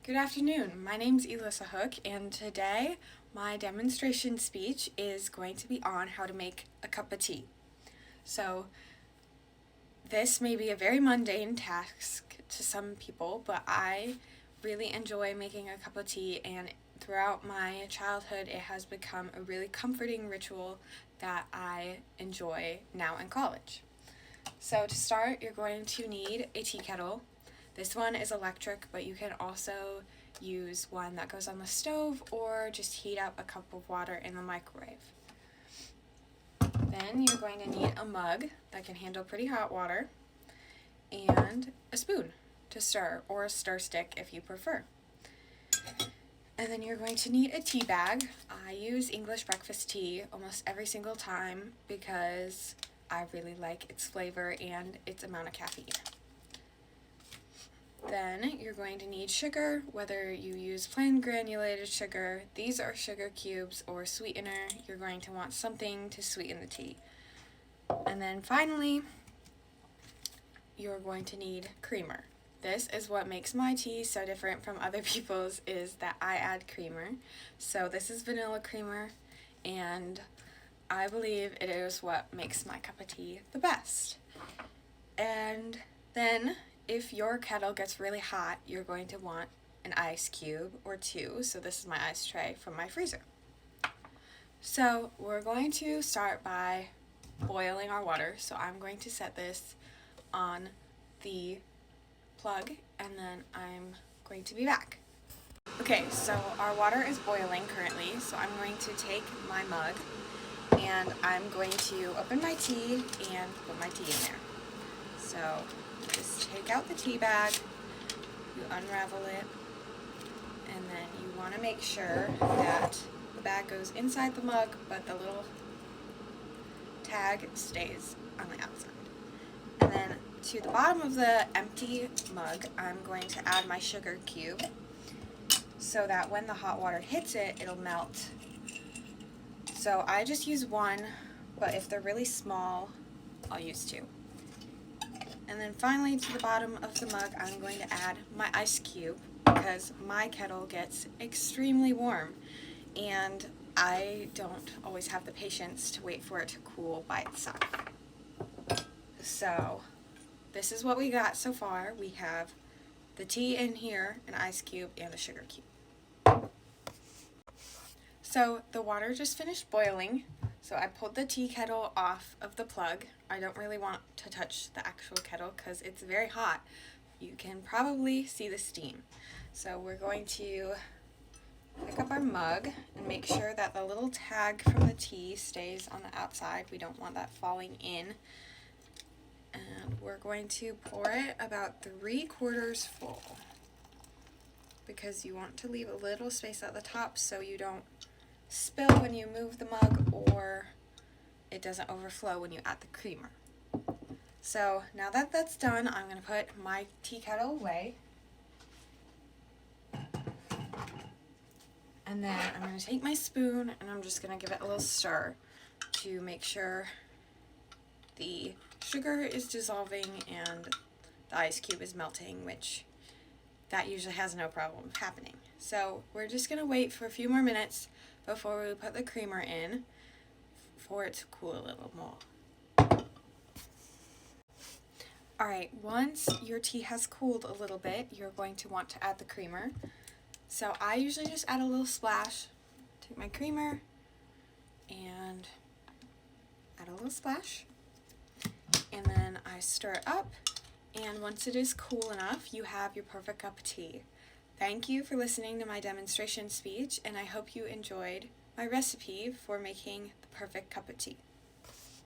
Good afternoon. My name's Elissa Hook, and today my demonstration speech is going to be on how to make a cup of tea. So this may be a very mundane task to some people, but I really enjoy making a cup of tea, and throughout my childhood it has become a really comforting ritual that I enjoy now in college. So to start, you're going to need a tea kettle. This one is electric, but you can also use one that goes on the stove or just heat up a cup of water in the microwave. Then you're going to need a mug that can handle pretty hot water and a spoon to stir, or a stir stick if you prefer. And then you're going to need a tea bag. I use English breakfast tea almost every single time because I really like its flavor and its amount of caffeine. Then you're going to need sugar, whether you use plain granulated sugar, these are sugar cubes, or sweetener. You're going to want something to sweeten the tea. And then finally, you're going to need creamer. This is what makes my tea so different from other people's, is that I add creamer. So this is vanilla creamer, and I believe it is what makes my cup of tea the best. And then if your kettle gets really hot, you're going to want an ice cube or two. So this is my ice tray from my freezer. So we're going to start by boiling our water. So I'm going to set this on the plug, and then I'm going to be back. Okay, so our water is boiling currently, so I'm going to take my mug and I'm going to open my tea and put my tea in there. So just take out the tea bag, you unravel it, and then you want to make sure that the bag goes inside the mug, but the little tag stays on the outside. And then to the bottom of the empty mug, I'm going to add my sugar cube so that when the hot water hits it, it'll melt. So I just use one, but if they're really small, I'll use two. And then finally, to the bottom of the mug, I'm going to add my ice cube because my kettle gets extremely warm and I don't always have the patience to wait for it to cool by itself. So this is what we got so far. We have the tea in here, an ice cube, and a sugar cube. So the water just finished boiling. So I pulled the tea kettle off of the plug. I don't really want to touch the actual kettle because it's very hot. You can probably see the steam. So we're going to pick up our mug and make sure that the little tag from the tea stays on the outside. We don't want that falling in. And we're going to pour it about 3/4 full because you want to leave a little space at the top so you don't spill when you move the mug, or it doesn't overflow when you add the creamer. So now that that's done, I'm going to put my tea kettle away. And then I'm going to take my spoon and I'm just going to give it a little stir to make sure the sugar is dissolving and the ice cube is melting, which that usually has no problem happening. So we're just going to wait for a few more minutes before we put the creamer in for it to cool a little more. Alright, once your tea has cooled a little bit, you're going to want to add the creamer. So I usually just add a little splash. Take my creamer and add a little splash. And then I stir it up, and once it is cool enough, you have your perfect cup of tea. Thank you for listening to my demonstration speech, and I hope you enjoyed my recipe for making the perfect cup of tea.